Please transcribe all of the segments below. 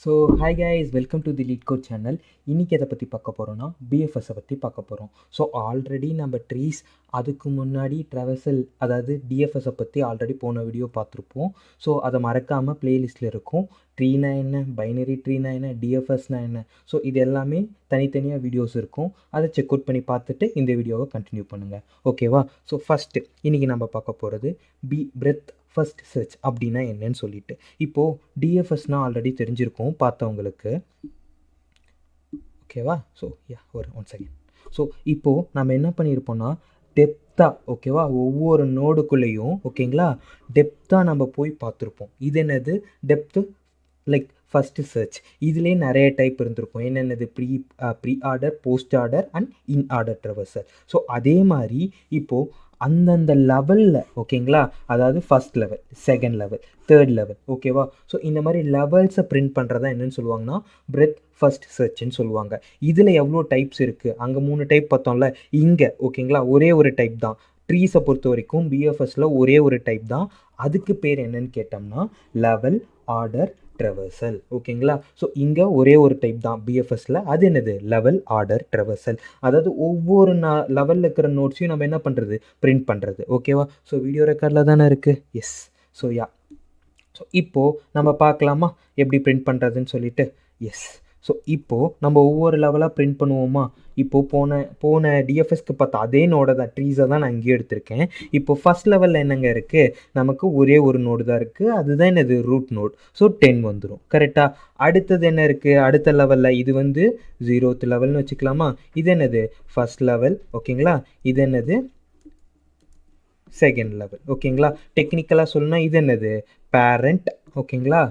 So hi guys, welcome to the LeetCode channel. இன்றைக்கி எதை பற்றி பார்க்க போகிறோன்னா பிஎஃப்எஸை பற்றி பார்க்க போகிறோம். ஸோ ஆல்ரெடி நம்ம ட்ரீஸ், அதுக்கு முன்னாடி ட்ராவர்சல், அதாவது டிஎஃப்எஸை பற்றி ஆல்ரெடி போன வீடியோ பார்த்துருப்போம். ஸோ அதை மறக்காமல் ப்ளேலிஸ்ட்டில் இருக்கும். ட்ரீனா என்ன, பைனரி ட்ரீனா என்ன, டிஎஃப்எஸ்னா என்ன, ஸோ இது எல்லாமே தனித்தனியாக வீடியோஸ் இருக்கும். அதை செக் அவுட் பண்ணி பார்த்துட்டு இந்த வீடியோவை கண்டினியூ பண்ணுங்கள், ஓகேவா? ஸோ ஃபஸ்ட்டு இன்றைக்கி நம்ம பார்க்க போகிறது பிரெத் ஃபர்ஸ்ட் சர்ச் அப்படின்னா என்னன்னு சொல்லிட்டு. இப்போது டிஎஃப்எஸ்னால் ஆல்ரெடி தெரிஞ்சிருக்கும் பார்த்தவங்களுக்கு, ஓகேவா? ஸோ ஒரு 1 செகண்ட். ஸோ இப்போது நம்ம என்ன பண்ணியிருப்போம்னா டெப்த்தாக, ஓகேவா, ஒவ்வொரு நோடுக்குள்ளேயும், ஓகேங்களா, டெப்த்தாக நம்ம போய் பார்த்துருப்போம். இது என்னது டெப்த்து, லைக் ஃபஸ்ட்டு சர்ச். இதுலேயே நிறைய டைப் இருந்திருக்கும். என்னென்னது pre order, post order and in order traversal. So அதே மாதிரி இப்போது அந்தந்த லெவலில், ஓகேங்களா, அதாவது first level, second level, third level, ஓகேவா? ஸோ இந்த மாதிரி லெவல்ஸை பிரிண்ட் பண்ணுறதா என்னென்னு சொல்லுவாங்கன்னா பிரெத் ஃபர்ஸ்ட் சர்ச்ன்னு சொல்லுவாங்க. இதில் எவ்வளோ டைப்ஸ் இருக்குது? அங்கே 3 டைப் பார்த்தோம்ல, இங்கே ஓகேங்களா ஒரே ஒரு டைப் தான். ட்ரீஸை பொறுத்த வரைக்கும் பிஎஃப்எஸில் ஒரே ஒரு டைப் தான். அதுக்கு பேர் என்னன்னு கேட்டோம்னா லெவல் ஆர்டர் ட்ராவர்சல், ஓகேங்களா? ஸோ இங்கே ஒரே ஒரு டைப் தான் பிஎஃப்எஸில். அது என்னது? Level order traversal. அதாவது ஒவ்வொரு லெவலில் இருக்கிற நோட்ஸையும் நம்ம என்ன பண்ணுறது? பிரிண்ட் பண்ணுறது, ஓகேவா? ஸோ வீடியோ ரெக்கார்டில் தானே இருக்குது. எஸ். ஸோ ஸோ இப்போது நம்ம பார்க்கலாமா எப்படி பிரிண்ட் பண்ணுறதுன்னு சொல்லிட்டு. எஸ். ஸோ இப்போது நம்ம ஒவ்வொரு லெவலாக பிரிண்ட் பண்ணுவோமா? இப்போது போன டிஎஃப்எஸ்க்கு பார்த்தா அதே நோடை தான், ட்ரீஸை தான் நான் இங்கேயே எடுத்திருக்கேன். இப்போது ஃபஸ்ட் லெவலில் என்னங்க இருக்குது? நமக்கு ஒரே ஒரு நோடு தான் இருக்குது. அதுதான் என்னது? Root note. ஸோ 10 வந்துடும், கரெக்டாக? அடுத்தது என்ன இருக்குது? அடுத்த லெவலில் இது வந்து 0th லெவல்னு வச்சுக்கலாமா? இது என்னது? ஃபஸ்ட் லெவல், ஓகேங்களா? இது என்னது? செகண்ட் லெவல், ஓகேங்களா? டெக்னிக்கலாக சொல்லணும்னா இது என்னது? பேரண்ட், ஓகேங்களா?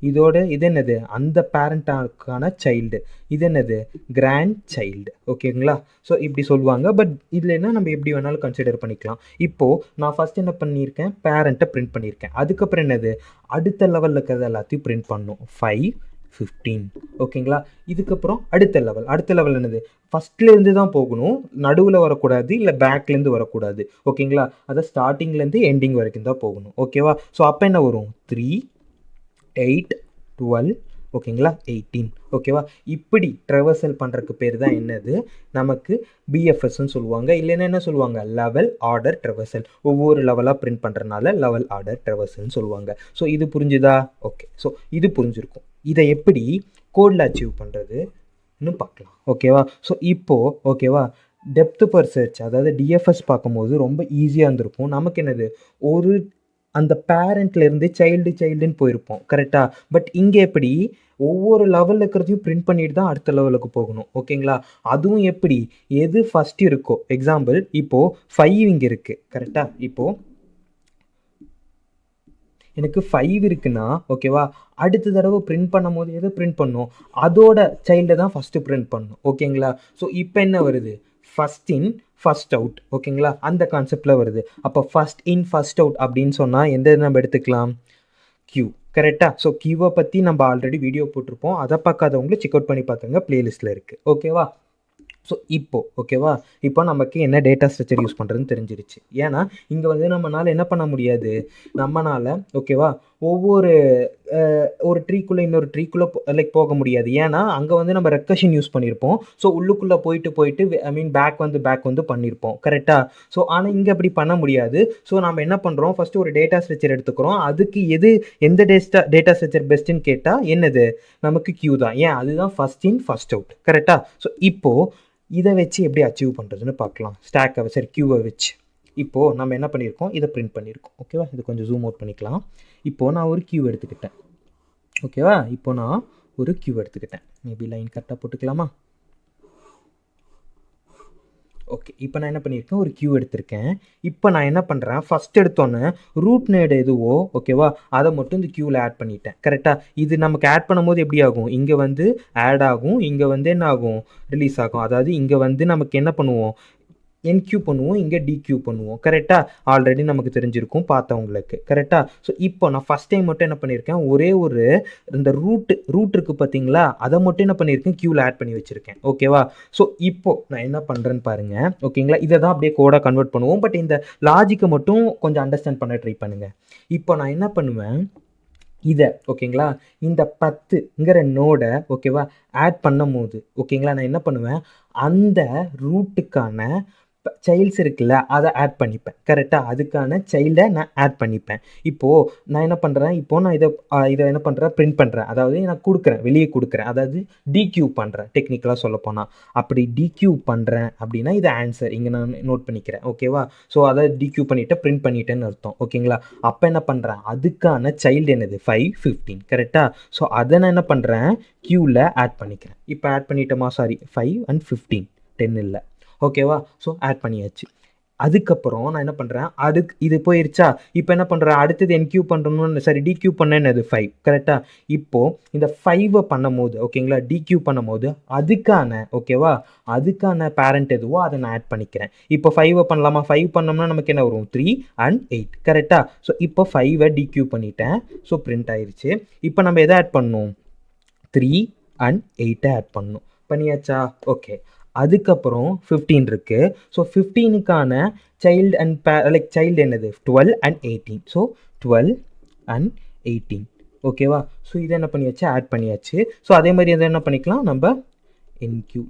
இதோட இது என்னது? அந்த பேரண்ட்டாக்கான சைல்டு. இது என்னது? கிராண்ட் சைல்டு, ஓகேங்களா? ஸோ இப்படி சொல்லுவாங்க. பட் இதில் என்ன, நம்ம எப்படி வேணாலும் கன்சிடர் பண்ணிக்கலாம். இப்போது நான் ஃபஸ்ட் என்ன பண்ணியிருக்கேன்? பேரண்ட்டை பிரிண்ட் பண்ணியிருக்கேன். அதுக்கப்புறம் என்னது? அடுத்த லெவலில் இருக்கிறது எல்லாத்தையும் பிரிண்ட் பண்ணணும். 5, 15, ஓகேங்களா? இதுக்கப்புறம் அடுத்த லெவல் என்னது? ஃபஸ்ட்லேருந்து தான் போகணும், நடுவில் வரக்கூடாது, இல்லை பேக்லேருந்து வரக்கூடாது, ஓகேங்களா? அதை ஸ்டார்டிங்லேருந்து எண்டிங் வரைக்கும் தான் போகணும், ஓகேவா? ஸோ அப்போ என்ன வரும்? 3, 8, 12, ஓகேங்களா, 18, ஓகேவா? இப்படி ட்ராவர்சல் பண்ணுறதுக்கு பேர் தான் என்னது? நமக்கு பிஎஃப்எஸ்ன்னு சொல்லுவாங்க. இல்லைன்னா என்ன சொல்லுவாங்க? Level order traversal. ஒவ்வொரு லெவலாக பிரிண்ட் பண்ணுறதுனால லெவல் ஆர்டர் ட்ராவர்சல்னு சொல்லுவாங்க. ஸோ இது புரிஞ்சுதா? ஓகே. ஸோ இது புரிஞ்சிருக்கும். இதை எப்படி கோடில் அச்சீவ் பண்ணுறதுன்னு பார்க்கலாம், ஓகேவா? ஸோ இப்போது, ஓகேவா, டெப்த் பர் சர்ச், அதாவது டிஎஃப்எஸ் பார்க்கும்போது ரொம்ப ஈஸியாக இருந்திருக்கும். நமக்கு என்னது? ஒரு அந்த பேரண்ட்லேருந்து சைல்டுன்னு போயிருப்போம், கரெக்டாக? பட் இங்கே எப்படி? ஒவ்வொரு லெவலில் இருக்கிறதையும் பிரிண்ட் பண்ணிட்டு தான் அடுத்த லெவலுக்கு போகணும், ஓகேங்களா? அதுவும் எப்படி? எது ஃபஸ்ட்டு இருக்கோ, எக்ஸாம்பிள் இப்போது 5 இங்கே இருக்குது, கரெக்டாக? இப்போது எனக்கு 5 இருக்குன்னா, ஓகேவா, அடுத்த தடவை பிரிண்ட் பண்ணும் போது எதை பிரிண்ட் பண்ணணும்? அதோட சைல்டை தான் ஃபஸ்ட்டு பிரிண்ட் பண்ணணும், ஓகேங்களா? ஸோ இப்போ என்ன வருது? ஃபஸ்ட் இன் ஃபஸ்ட் அவுட், ஓகேங்களா? அந்த கான்செப்டில் வருது. அப்போ ஃபஸ்ட் இன் ஃபஸ்ட் அவுட் அப்படின்னு சொன்னால் எந்த நம்ம எடுத்துக்கலாம்? கியூ, கரெக்டாக? ஸோ கியூவை பற்றி நம்ம ஆல்ரெடி வீடியோ போட்டிருப்போம். அதை பார்க்காதவங்களும் செக் அவுட் பண்ணி பார்த்துங்க, ப்ளேலிஸ்ட்டில் இருக்குது, ஓகேவா? ஸோ இப்போது, ஓகேவா, இப்போ நமக்கு என்ன டேட்டா ஸ்ட்ரக்சர் யூஸ் பண்ணுறதுன்னு தெரிஞ்சிருச்சு. ஏன்னா இங்கே வந்து நம்மளால் என்ன பண்ண முடியாது? நம்மளால், ஓகேவா, ஒரு ட்ரீக்குள்ளே இன்னொரு ட்ரீக்குள்ளே லைக் போக முடியாது. ஏன்னா அங்கே வந்து நம்ம ரெக்கர்ஷன் யூஸ் பண்ணியிருப்போம். ஸோ உள்ளுக்குள்ளே போயிட்டு பேக் வந்து பண்ணியிருப்போம், கரெக்டாக? ஸோ ஆனால் இங்கே அப்படி பண்ண முடியாது. ஸோ நம்ம என்ன பண்ணுறோம்? ஃபஸ்ட்டு ஒரு டேட்டா ஸ்ட்ரக்சர் எடுத்துக்கிறோம். அதுக்கு எந்த டேட்டா ஸ்ட்ரக்சர் பெஸ்ட்டுன்னு கேட்டால் என்னது? நமக்கு கியூ தான். ஏன்? அதுதான் ஃபஸ்ட் இன் ஃபஸ்ட் அவுட், கரெக்டாக? ஸோ இப்போது இதை வச்சு எப்படி அச்சீவ் பண்ணுறதுன்னு பார்க்கலாம். ஸ்டாக்கை, சரி, கியூவை வச்சு. இப்போது நம்ம என்ன பண்ணியிருக்கோம்? இதை பிரிண்ட் பண்ணியிருக்கோம், ஓகேவா? இது கொஞ்சம் ஜூம் அவுட் பண்ணிக்கலாம். இப்போது நான் ஒரு கியூ எடுத்துக்கிட்டேன், ஓகேவா? இப்போ நான் ஒரு கியூ எடுத்துக்கிட்டேன். மேபி லைன் கரெக்டாக போட்டுக்கலாமா? ஓகே. இப்போ நான் என்ன பண்ணியிருக்கேன்? ஒரு கியூ எடுத்திருக்கேன். இப்போ நான் என்ன பண்ணுறேன்? ஃபஸ்ட் எடுத்தோன்னே ரூட் நேடு எதுவோ, ஓகேவா, அதை மட்டும் இந்த கியூவில் ஆட் பண்ணிட்டேன், கரெக்டாக? இது நமக்கு ஆட் பண்ணும்போது எப்படி ஆகும்? இங்கே வந்து ஆட் ஆகும், இங்கே வந்து என்ன ஆகும்? ரிலீஸ் ஆகும். அதாவது இங்கே வந்து நமக்கு என்ன பண்ணுவோம்? என்கியூ பண்ணுவோம், இங்கே டிக்யூ பண்ணுவோம், கரெக்டாக? ஆல்ரெடி நமக்கு தெரிஞ்சிருக்கும் பார்த்தவங்களுக்கு, கரெக்டாக? ஸோ இப்போ நான் ஃபஸ்ட் டைம் மட்டும் என்ன பண்ணியிருக்கேன்? ஒரே ஒரு இந்த ரூட் இருக்குது பார்த்தீங்களா, அதை மட்டும் என்ன பண்ணியிருக்கேன்? கியூவில் ஆட் பண்ணி வச்சுருக்கேன், ஓகேவா? ஸோ இப்போது நான் என்ன பண்ணுறேன்னு பாருங்கள், ஓகேங்களா? இதை தான் அப்படியே கோடாக கன்வெர்ட் பண்ணுவோம். பட் இந்த லாஜிக்கை மட்டும் கொஞ்சம் அண்டர்ஸ்டாண்ட் பண்ண ட்ரை பண்ணுங்கள். இப்போ நான் என்ன பண்ணுவேன்? இதை ஓகேங்களா இந்த 10ங்கிற நோடை ஓகேவா ஆட் பண்ணும் போது ஓகேங்களா நான் என்ன பண்ணுவேன் அந்த ரூட்டுக்கான சைல்ட்ஸ் இருக்குல்ல அதை ஆட் பண்ணிப்பேன் கரெக்டாக அதுக்கான சைல்டை நான் ஆட் பண்ணிப்பேன் இப்போது நான் என்ன பண்ணுறேன் இப்போது நான் இதை என்ன பண்ணுறேன் பிரிண்ட் பண்ணுறேன் அதாவது நான் கொடுக்குறேன் வெளியே கொடுக்குறேன் அதாவது டிக்யூ பண்ணுறேன் டெக்னிக்கலாக சொல்லப்போனால் அப்படி டிக்யூ பண்ணுறேன் அப்படின்னா இது ஆன்சர் இங்கே நான் நோட் பண்ணிக்கிறேன் ஓகேவா ஸோ அதை டிக்யூ பண்ணிவிட்டு பிரிண்ட் பண்ணிட்டேன்னு அர்த்தம் ஓகேங்களா அப்போ என்ன பண்ணுறேன் அதுக்கான சைல்டு என்னது 5 15 கரெக்டாக ஸோ அதை நான் என்ன பண்ணுறேன் க்யூவில் ஆட் பண்ணிக்கிறேன் இப்போ ஆட் பண்ணிட்டோமா சாரி 5 and 15 10 இல்லை ஓகேவா ஸோ ஆட் பண்ணியாச்சு அதுக்கப்புறம் நான் என்ன பண்ணுறேன் இது போயிருச்சா இப்போ என்ன பண்ணுறேன் அடுத்தது என்கியூ பண்ணுறணும்னு சரி டிக்யூ பண்ணேன்னு அது 5 கரெக்டாக இப்போது இந்த 5 பண்ணும் போது ஓகேங்களா டிக்யூ பண்ணும் போது அதுக்கான ஓகேவா அதுக்கான பேரண்ட் எதுவோ அதை நான் ஆட் பண்ணிக்கிறேன் இப்போ 5 பண்ணலாமா 5 பண்ணோம்னா நமக்கு என்ன வரும் 3 and 8 கரெக்டாக ஸோ இப்போ 5 டிக்யூ பண்ணிட்டேன் ஸோ பிரிண்ட் ஆயிடுச்சு இப்போ நம்ம எதை ஆட் பண்ணணும் 3 and 8 ஆட் பண்ணணும் பண்ணியாச்சா ஓகே அதுக்கப்புறம் 15 இருக்குது ஸோ 15க்கான சைல்டு அண்ட் சைல்டு என்னது 12 and 18 ஸோ 12 and 18 ஓகேவா ஸோ இதை என்ன பண்ணியாச்சு ஆட் பண்ணியாச்சு ஸோ அதே மாதிரி எதை என்ன பண்ணிக்கலாம் நம்ம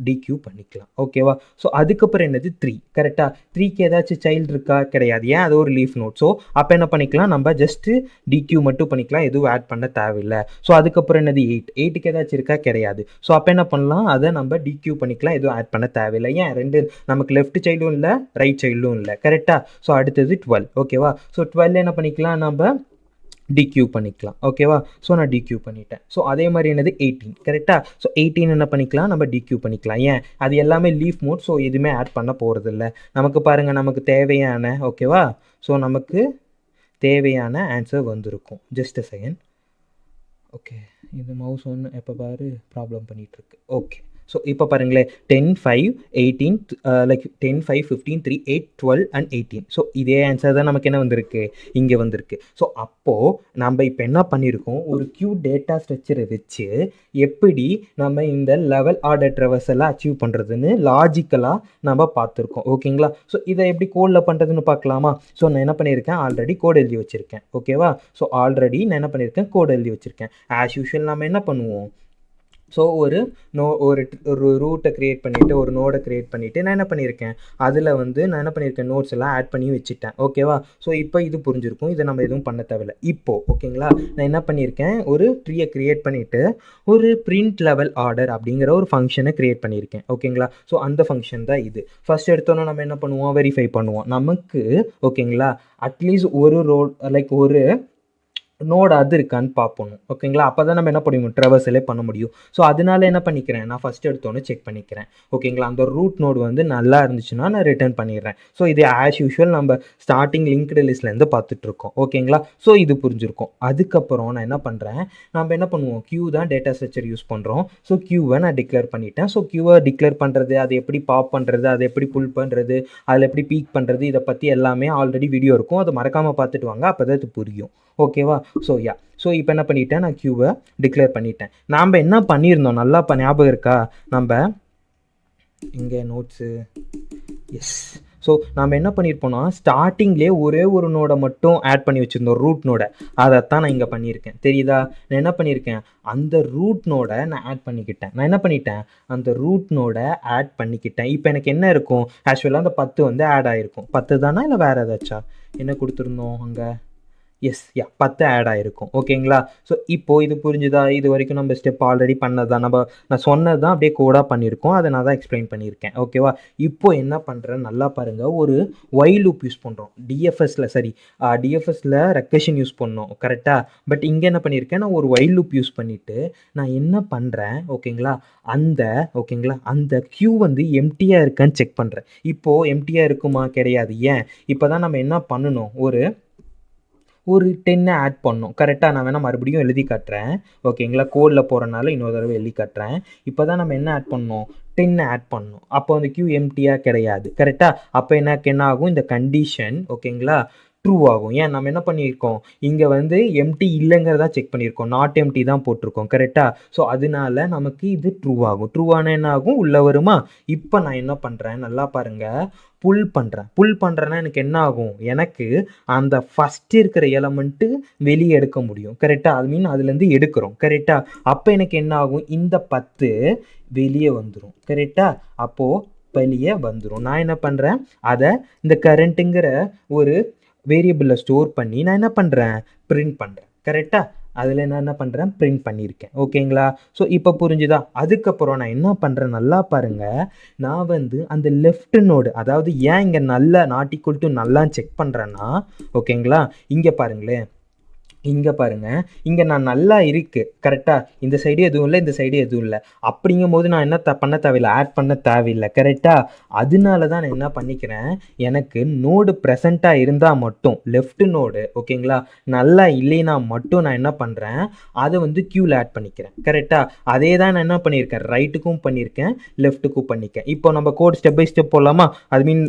டிக்யூ பண்ணிக்கலாம் ஓகேவா ஸோ அதுக்கப்புறம் என்னது 3 கரெக்டாக 3க்கு ஏதாச்சும் சைல்டு இருக்கா கிடையாது ஏன் அது ஒரு லீஃப் நோட் ஸோ அப்போ என்ன பண்ணிக்கலாம் நம்ம ஜஸ்ட்டு டிக்யூ மட்டும் பண்ணிக்கலாம் எதுவும் ஆட் பண்ண தேவையில்லை ஸோ அதுக்கப்புறம் என்னது 8க்கு ஏதாச்சும் இருக்கா கிடையாது ஸோ அப்போ என்ன பண்ணலாம் அதை நம்ம டிக்யூ பண்ணிக்கலாம் எதுவும் ஆட் பண்ண தேவையில்லை ஏன் ரெண்டு நமக்கு லெஃப்ட் சைல்டும் இல்லை ரைட் சைல்டும் இல்லை கரெக்டாக ஸோ அடுத்தது 12 ஓகேவா ஸோ 12 என்ன பண்ணிக்கலாம் நம்ம டிக்யூ பண்ணிக்கலாம் ஓகேவா ஸோ நான் டிக்யூ பண்ணிட்டேன் ஸோ அதே மாதிரி என்னது 18 கரெக்டாக ஸோ 18 என்ன பண்ணிக்கலாம் நம்ம டிக்யூ பண்ணிக்கலாம் ஏன் அது எல்லாமே லீஃப் மோட் ஸோ எதுவுமே ஆட் பண்ண போகிறதில்ல நமக்கு பாருங்கள் நமக்கு தேவையான ஓகேவா ஸோ நமக்கு தேவையான ஆன்சர் வந்திருக்கும் ஜஸ்ட் அ செகண்ட் ஓகே இந்த மவுஸ் ஒன்று எப்போ பாரு ப்ராப்ளம் பண்ணிகிட்ருக்கு ஓகே ஸோ இப்போ பாருங்களேன் 10 5 18 10 5 15 3 8 12 and 18 ஸோ இதே ஆன்சர் தான் நமக்கு என்ன வந்திருக்கு இங்கே வந்திருக்கு ஸோ அப்போது நம்ம இப்போ என்ன பண்ணியிருக்கோம் ஒரு டேட்டா ஸ்ட்ரக்சரை வச்சு எப்படி நம்ம இந்த லெவல் ஆர்டர் ட்ரெவர்சல் அச்சீவ் பண்ணுறதுன்னு லாஜிக்கலாக நம்ம பார்த்துருக்கோம் ஓகேங்களா ஸோ இதை எப்படி கோடில் பண்ணுறதுன்னு பார்க்கலாமா ஸோ நான் என்ன பண்ணியிருக்கேன் ஆல்ரெடி கோட் எழுதி வச்சுருக்கேன் ஓகேவா ஸோ ஆல்ரெடி நான் என்ன பண்ணியிருக்கேன் கோட் எழுதி வச்சுருக்கேன் ஆஸ் யூஷுவல் நம்ம என்ன பண்ணுவோம் ஸோ ஒரு ரூட்டை க்ரியேட் பண்ணிவிட்டு ஒரு நோடை க்ரியேட் பண்ணிவிட்டு நான் என்ன பண்ணியிருக்கேன் அதில் வந்து நான் என்ன பண்ணியிருக்கேன் நோட்ஸ் எல்லாம் ஆட் பண்ணி வச்சுட்டேன் ஓகேவா ஸோ இப்போ இது புரிஞ்சிருக்கும் இதை நம்ம எதுவும் பண்ண தேவையில்லை இப்போது ஓகேங்களா நான் என்ன பண்ணியிருக்கேன் ஒரு ட்ரீயை க்ரியேட் பண்ணிவிட்டு ஒரு பிரிண்ட் லெவல் ஆர்டர் அப்படிங்கிற ஒரு ஃபங்க்ஷனை க்ரியேட் பண்ணியிருக்கேன் ஓகேங்களா ஸோ அந்த ஃபங்க்ஷன் தான் இது ஃபஸ்ட் எடுத்தோன்னே நம்ம என்ன பண்ணுவோம் வெரிஃபை பண்ணுவோம் நமக்கு ஓகேங்களா அட்லீஸ்ட் ஒரு நோடு அது இருக்கான்னு பார்ப்போம் ஓகேங்களா அப்போ தான் நம்ம என்ன பண்ண முடியும் ட்ரெவர்சலே பண்ண முடியும் ஸோ அதனால என்ன பண்ணிக்கிறேன் நான் ஃபஸ்ட் எடுத்தோன்னே செக் பண்ணிக்கிறேன் ஓகேங்களா அந்த ரூட் நோடு வந்து நல்லா இருந்துச்சுன்னா நான் ரிட்டர்ன் பண்ணிடுறேன் ஸோ இது ஆஸ் யூஷுவல் நம்ம ஸ்டார்டிங் லிங்க்டு லிஸ்ட்லேருந்து பார்த்துட்ருக்கோம் ஓகேங்களா ஸோ இது புரிஞ்சிருக்கும் அதுக்கப்புறம் நான் என்ன பண்ணுறேன் நம்ம என்ன பண்ணுவோம் கியூ தான் டேட்டா ஸ்ட்ரக்சர் யூஸ் பண்ணுறோம் ஸோ கியூவை நான் டிக்ளேர் பண்ணிட்டேன் ஸோ கியூவை டிக்ளேர் பண்ணுறது அதை எப்படி பாப் பண்ணுறது அதை எப்படி புல் பண்ணுறது அதில் எப்படி பீக் பண்ணுறது இதை பற்றி எல்லாமே ஆல்ரெடி வீடியோ இருக்கும் அதை மறக்காமல் பார்த்துட்டு வாங்க அப்போ தான் இது புரியும் ஓகேவா ஸோ இப்போ என்ன பண்ணிட்டேன் நான் கியூவை டிக்ளேர் பண்ணிட்டேன் நாம் என்ன பண்ணியிருந்தோம் நல்லா ஞாபகம் இருக்கா நம்ம இங்கே நோட்ஸு எஸ் ஸோ நம்ம என்ன பண்ணியிருப்போம்னா ஸ்டார்டிங்லேயே ஒரே ஒரு நோடை மட்டும் ஆட் பண்ணி வச்சுருந்தோம் ரூட் நோடை அதைத்தான் நான் இங்கே பண்ணியிருக்கேன் தெரியுதா நான் என்ன பண்ணியிருக்கேன் அந்த ரூட் நோடை நான் ஆட் பண்ணிக்கிட்டேன் நான் என்ன பண்ணிட்டேன் அந்த ரூட் நோடை ஆட் பண்ணிக்கிட்டேன் இப்போ எனக்கு என்ன இருக்கும் ஆக்சுவலாக அந்த 10 வந்து ஆட் ஆகிருக்கும் 10 தானே இல்லை வேறு ஏதாச்சா என்ன கொடுத்துருந்தோம் அங்கே எஸ் 10 ஆட் ஆகிருக்கும் ஓகேங்களா ஸோ இப்போது இது புரிஞ்சுதா இது வரைக்கும் நம்ம ஸ்டெப் ஆல்ரெடி பண்ணதான் நான் சொன்னது தான் அப்படியே கோடாக பண்ணியிருக்கோம் அதை நான் தான் எக்ஸ்பிளைன் பண்ணியிருக்கேன் ஓகேவா இப்போது என்ன பண்ணுறேன் நல்லா பாருங்கள் ஒரு ஒய் லூப் யூஸ் பண்ணுறோம் டிஎஃப்எஸில் ரெக்கர்ஷன் யூஸ் பண்ணோம் கரெக்டாக பட் இங்கே என்ன பண்ணியிருக்கேன் நான் ஒரு ஒய் லூப் யூஸ் பண்ணிவிட்டு நான் என்ன பண்ணுறேன் ஓகேங்களா அந்த கியூ வந்து எம்டியாக இருக்கான்னு செக் பண்ணுறேன் இப்போது எம்டியாக இருக்குமா கிடையாது ஏன் இப்போ தான் நம்ம என்ன பண்ணணும் ஒரு 10 ஆட் பண்ணோம் கரெக்டாக நான் வேணால் மறுபடியும் எழுதி காட்டுறேன் ஓகேங்களா கோடில் போகிறனால இன்னொரு தடவை எழுதி காட்டுறேன் இப்போ தான் நம்ம என்ன ஆட் பண்ணோம் 10 ஆட் பண்ணோம் அப்போ அந்த கியூ எம்டியாக கிடையாது கரெக்டாக அப்போ என்ன ஆகும் இந்த கண்டிஷன் ஓகேங்களா ட்ரூ ஆகும். ஏன் நம்ம என்ன பண்ணியிருக்கோம், இங்கே வந்து எம்டி இல்லைங்கிறதா செக் பண்ணியிருக்கோம், நாட் எம்டி தான் போட்டிருக்கோம். கரெக்டாக? ஸோ அதனால நமக்கு இது ட்ரூ ஆகும். ட்ரூவான என்ன ஆகும், உள்ளே வருமா? இப்போ நான் என்ன பண்ணுறேன் நல்லா பாருங்கள், புல் பண்ணுறேன்னா எனக்கு என்ன ஆகும், எனக்கு அந்த ஃபஸ்ட் இருக்கிற எலமெண்ட்டு வெளியே எடுக்க முடியும். கரெக்டாக? அது மீன் அதுலேருந்து எடுக்கிறோம். கரெக்டாக? அப்போ எனக்கு என்ன ஆகும், இந்த 10 வெளியே வந்துடும். கரெக்டாக? அப்போது வெளியே வந்துடும். நான் என்ன பண்ணுறேன், அதை இந்த கரண்ட்டுங்கிற ஒரு வேரியபிளில் ஸ்டோர் பண்ணி நான் என்ன பண்ணுறேன், பிரிண்ட் பண்ணுறேன். கரெக்டாக? அதில் நான் என்ன பண்ணுறேன், பிரிண்ட் பண்ணியிருக்கேன். ஓகேங்களா? ஸோ இப்போ புரிஞ்சுதா? அதுக்கப்புறம் நான் என்ன பண்ணுறேன் நல்லா பாருங்கள், நான் வந்து அந்த லெஃப்ட் நோடு, அதாவது ஏன் இங்கே நல்லா நாட் ஈக்குவல் டு நல்லா செக் பண்ணுறேன்னா, ஓகேங்களா, இங்கே பாருங்களேன், இங்கே பாருங்கள், இங்கே நான் நல்லா இருக்குது. கரெக்டாக? இந்த சைடு எதுவும் இல்லை, இந்த சைடு எதுவும் இல்லை. அப்படிங்கும் போது நான் என்ன பண்ண தேவையில்லை, ஆட் பண்ண தேவையில்லை. கரெக்டாக? அதனால தான் நான் என்ன பண்ணிக்கிறேன், எனக்கு நோடு ப்ரெசண்ட்டாக இருந்தால் மட்டும், லெஃப்ட் நோடு ஓகேங்களா நல்லா இல்லைன்னா மட்டும் நான் என்ன பண்ணுறேன், அதை வந்து க்யூவில் ஆட் பண்ணிக்கிறேன். கரெக்டாக? அதே தான் நான் என்ன பண்ணியிருக்கேன், ரைட்டுக்கும் பண்ணியிருக்கேன், லெஃப்ட்டுக்கும் பண்ணியிருக்கேன். இப்போ நம்ம கோட் ஸ்டெப் பை ஸ்டெப் போடலாமா, அது மீன்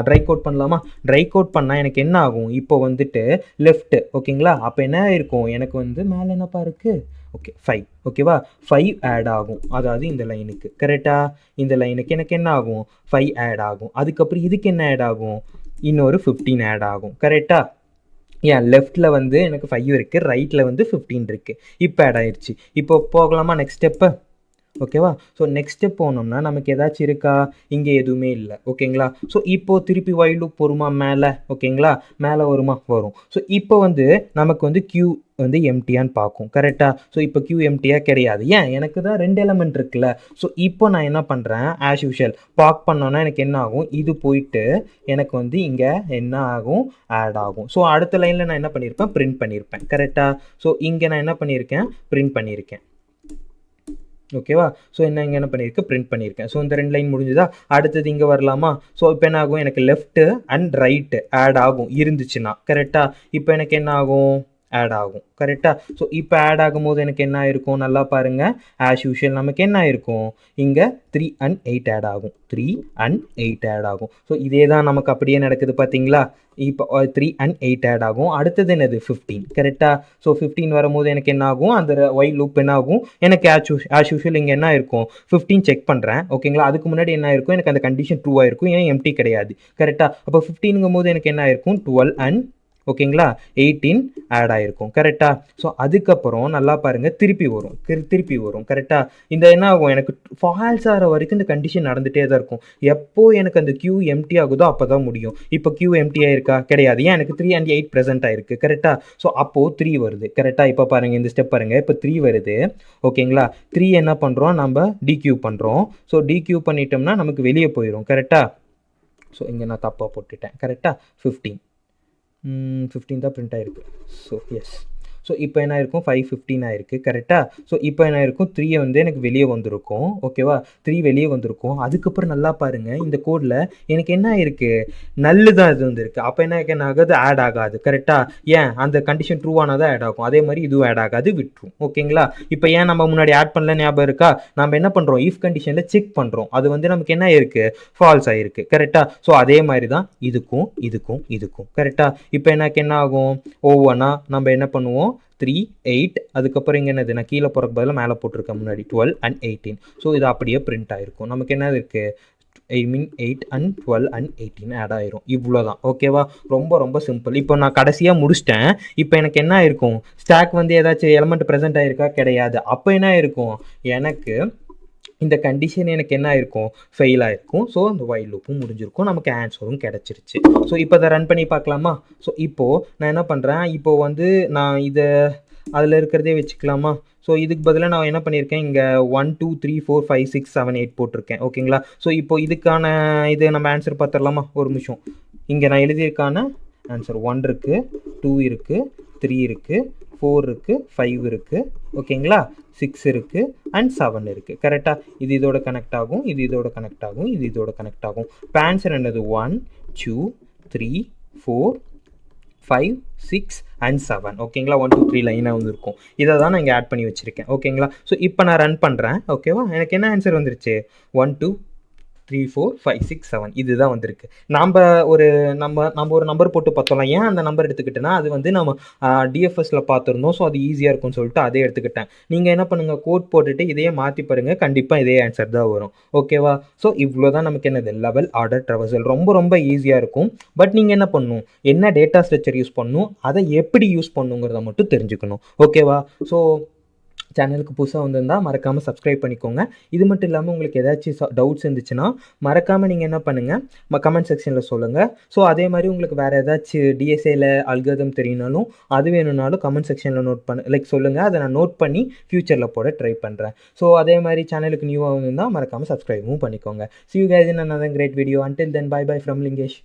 ட்ரை கோட் பண்ணலாமா? ட்ரை கோட் பண்ணால் எனக்கு என்ன ஆகும், இப்போ வந்துட்டு லெஃப்ட் ஓகேங்களா, அப்போ என்ன இருக்கும், எனக்கு வந்து மேலே என்னப்பா இருக்குது, ஓகே 5 ஓகேவா, 5 ஆட் ஆகும். அதாவது இந்த லைனுக்கு. கரெக்டாக? இந்த லைனுக்கு எனக்கு என்ன ஆகும், 5 ஆட் ஆகும். அதுக்கப்புறம் இதுக்கு என்ன ஆட் ஆகும், இன்னொரு 15 ஆட் ஆகும். கரெக்டாக? ஏன் லெஃப்ட்டில் வந்து எனக்கு 5 இருக்குது, ரைட்டில் வந்து 15 இருக்குது. இப்போ ஆட் ஆயிடுச்சு. இப்போ போகலாமா நெக்ஸ்ட் ஸ்டெப்பு? ஓகேவா? ஸோ நெக்ஸ்ட் ஸ்டெப் போனோம்னா நமக்கு ஏதாச்சும் இருக்கா, இங்கே எதுவுமே இல்லை. ஓகேங்களா? ஸோ இப்போது திருப்பி வைல் லூப் வருமா மேலே, ஓகேங்களா, மேலே வருமா, வரும். ஸோ இப்போ வந்து நமக்கு வந்து கியூ வந்து எம்டியான்னு பார்க்கும். கரெக்டாக? ஸோ இப்போ கியூ எம்டியாக கிடையாது. ஏன், எனக்கு தான் 2 எலமெண்ட் இருக்குல்ல. ஸோ இப்போ நான் என்ன பண்ணுறேன், ஆஸ் யூஷுவல் பார்க் பண்ணோன்னா எனக்கு என்ன ஆகும், இது போயிட்டு எனக்கு வந்து இங்கே என்ன ஆகும், ஆட் ஆகும். ஸோ அடுத்த லைனில் நான் என்ன பண்ணியிருப்பேன், பிரிண்ட் பண்ணியிருப்பேன். கரெக்டாக? ஸோ இங்கே நான் என்ன பண்ணியிருக்கேன், பிரிண்ட் பண்ணியிருக்கேன். ஓகேவா? ஸோ இங்கே என்ன பண்ணியிருக்கேன், பிரிண்ட் பண்ணியிருக்கேன். ஸோ இந்த 2 லைன் முடிஞ்சுதா? அடுத்தது இங்கே வரலாமா? ஸோ இப்போ என்ன ஆகும், எனக்கு லெஃப்ட்டு அண்ட் ரைட்டு ஆட் ஆகும் இருந்துச்சுன்னா. கரெக்டாக? இப்போ எனக்கு என்ன ஆகும், ஆட் ஆகும். கரெக்டாக? ஸோ இப்போ ஆட் ஆகும்போது எனக்கு என்ன ஆயிருக்கும், நல்லா பாருங்கள், ஆஸ் யூஷுவல் நமக்கு என்ன ஆயிருக்கும், இங்கே 3 and 8 ஆட் ஆகும். 3 and 8 ஆட் ஆகும். ஸோ இதே தான் நமக்கு அப்படியே நடக்குது பார்த்தீங்களா? இப்போ 3 and 8 ஆட் ஆகும். அடுத்தது என்னது, 15. கரெக்டாக? ஸோ 15 வரும்போது எனக்கு என்ன ஆகும், அந்த வைல் லூப் என்ன ஆகும், எனக்கு ஆஸ் யூஷுவல் இங்கே என்ன இருக்கும், 15 செக் பண்ணுறேன். ஓகேங்களா? அதுக்கு முன்னாடி என்ன இருக்கும், எனக்கு அந்த கண்டிஷன் ட்ரூ ஆயிருக்கும், ஏன் எம்டி கிடையாது. கரெக்டாக? அப்போ 15ங்கும் போது எனக்கு என்ன ஆயிருக்கும், 12 and ஓகேங்களா 18 ஆட் ஆகிருக்கும். கரெக்டாக? ஸோ அதுக்கப்புறம் நல்லா பாருங்கள், திருப்பி வரும். கரெக்டாக? இந்த என்ன ஆகும், எனக்கு ஃபால்ஸ் ஆகிற வரைக்கும் இந்த கண்டிஷன் நடந்துகிட்டே தான் இருக்கும். எப்போ எனக்கு அந்த கியூ எம்டி ஆகுதோ அப்போ தான் முடியும். இப்போ கியூ எம்டி ஆயிருக்கா, கிடையாது. ஏன், எனக்கு 3 and 8 ப்ரெசென்ட் ஆயிருக்கு. கரெக்டாக? ஸோ அப்போது 3 வருது. கரெக்டாக? இப்போ பாருங்கள், இந்த ஸ்டெப் பாருங்கள், இப்போ 3 வருது. ஓகேங்களா? 3 என்ன பண்ணுறோம், நம்ம டிக்யூ பண்ணுறோம். ஸோ டிக்யூ பண்ணிட்டோம்னா நமக்கு வெளியே போயிடும். கரெக்டாக? ஸோ இங்கே நான் தப்பாக போட்டுட்டேன். கரெக்டாக? 15 தான் பிரிண்ட் ஆகிருக்கு. So S. ஸோ இப்போ என்ன இருக்கும், 515 ஆயிருக்கு. கரெக்டாக? ஸோ இப்போ என்ன இருக்கும், 3 வந்து எனக்கு வெளியே வந்திருக்கும். ஓகேவா? 3 வெளியே வந்திருக்கும். அதுக்கப்புறம் நல்லா பாருங்கள், இந்த கோடில் எனக்கு என்ன இருக்குது, நல்லு தான் இது வந்துருக்கு. அப்போ என்ன ஆகாது, ஆட் ஆகாது. கரெக்டாக? ஏன், அந்த கண்டிஷன் ட்ரூ ஆனால் தான் ஆட் ஆகும். அதே மாதிரி இதுவும் ஆட் ஆகாது, விட்டுரும். ஓகேங்களா? இப்போ ஏன் நம்ம முன்னாடி ஆட் பண்ணல ஞாபகம் இருக்கா, நம்ம என்ன பண்ணுறோம், இஃப் கண்டிஷனில் செக் பண்ணுறோம். அது வந்து நமக்கு என்ன இருக்குது, ஃபால்ஸ் ஆகிருக்கு. கரெக்டாக? ஸோ அதே மாதிரி தான் இதுக்கும். கரெக்டாக? இப்போ எனக்கு என்ன ஆகும், ஒவ்வொன்றா நம்ம என்ன பண்ணுவோம், 3, 8, அதுக்கப்புறம் இங்கே என்னது, நான் கீழே போகிறக்கு பதிலாக மேலே போட்டிருக்கேன் முன்னாடி 12 and 18. ஸோ இது அப்படியே பிரிண்ட் ஆகிருக்கும். நமக்கு என்ன இருக்குது, 8 and 12 and 18 ஆட் ஆயிரும். இவ்வளோ தான். ஓகேவா? ரொம்ப சிம்பிள். இப்போ நான் கடைசியாக முடிச்சிட்டேன். இப்போ எனக்கு என்ன இருக்கும், ஸ்டாக் வந்து ஏதாச்சும் எலமெண்ட் ப்ரெசென்ட் ஆகிருக்கா, கிடையாது. அப்போ என்ன இருக்கும், எனக்கு இந்த கண்டிஷன் எனக்கு என்ன ஆயிருக்கும், ஃபெயில் ஆகிருக்கும். ஸோ அந்த வைல் லூப்பும் முடிஞ்சிருக்கும், நமக்கு ஆன்சரும் கிடச்சிருச்சு. ஸோ இப்போ அதை ரன் பண்ணி பார்க்கலாமா? ஸோ இப்போது நான் என்ன பண்ணுறேன், இப்போது வந்து நான் இதை அதில் இருக்கிறதே வச்சுக்கலாமா? ஸோ இதுக்கு பதிலாக நான் என்ன பண்ணியிருக்கேன், இங்கே 1 2 3 4 5 6 7 8 போட்டிருக்கேன். ஓகேங்களா? ஸோ இப்போ இதுக்கான இது நம்ம ஆன்சர் பார்த்துடலாமா, ஒரு நிமிஷம். இங்கே நான் எழுதியிருக்கான ஆன்சர் 1 இருக்குது, 2 இருக்குது, 3 இருக்குது, 4 இருக்குது, 5 இருக்குது. ஓகேங்களா? 6 இருக்குது அண்ட் 7 இருக்குது. கரெக்டாக? இது இதோட கனெக்ட் ஆகும், இது இதோட கனெக்ட் ஆகும், இது இதோட கனெக்ட் ஆகும். இப்போ ஆன்சர் என்னது, 1 2 3 4 5 6 and 7. ஓகேங்களா? 1 2 3 லைனாக வந்து இருக்கும். இதை தான் நான் இங்கே ஆட் பண்ணி வச்சுருக்கேன். ஓகேங்களா? ஸோ இப்போ நான் ரன் பண்ணுறேன். ஓகேவா? எனக்கு என்ன ஆன்சர் வந்துருச்சு, 1 2 3 4 5 6 7 இதுதான் வந்திருக்கு. நம்ம ஒரு நம்பர் போட்டு பார்த்தோம்ல. ஏன் அந்த நம்பர் எடுத்துக்கிட்டேன்னா அது வந்து நம்ம டிஎஃப்எஸ்ல பார்த்துருந்தோம். ஸோ அது ஈஸியாக இருக்கும்னு சொல்லிட்டு அதே எடுத்துக்கிட்டேன். நீங்கள் என்ன பண்ணுங்கள், கோட் போட்டுட்டு இதையே மாற்றி பாருங்கள், கண்டிப்பாக இதே ஆன்சர் தான் வரும். ஓகேவா? ஸோ இவ்வளோ தான் நமக்கு என்னது லெவல் ஆர்டர் ட்ராவர்சல். ரொம்ப ரொம்ப ஈஸியாக இருக்கும். பட் நீங்கள் என்ன பண்ணணும், என்ன டேட்டா ஸ்ட்ரக்சர் யூஸ் பண்ணணும், அதை எப்படி யூஸ் பண்ணுங்கிறத மட்டும் தெரிஞ்சுக்கணும். ஓகேவா? ஸோ சேனலுக்கு புதுசாக வந்திருந்தால் மறக்காமல் சப்ஸ்கிரைப் பண்ணிக்கோங்க. இது மட்டும் இல்லாமல் உங்களுக்கு ஏதாச்சும் டவுட்ஸ் இருந்துச்சுன்னா மறக்காமல் நீங்கள் என்ன பண்ணுங்கள், கமெண்ட் செக்ஷனில் சொல்லுங்கள். ஸோ அதே மாதிரி உங்களுக்கு வேறு ஏதாச்சும் டிஎஸ்ஏல அல்காரிதம் தெரியுனாலும் அது வேணும்னாலும் கமெண்ட் செக்ஷனில் சொல்லுங்கள். அதை நான் நோட் பண்ணி ஃப்யூச்சரில் போட ட்ரை பண்ணுறேன். ஸோ அதே மாதிரி சேனலுக்கு நியூவாக வந்திருந்தால் மறக்காமல் சப்ஸ்கிரைபும் பண்ணிக்கோங்க. See you guys in another great video. Until then, bye bye from Lingesh.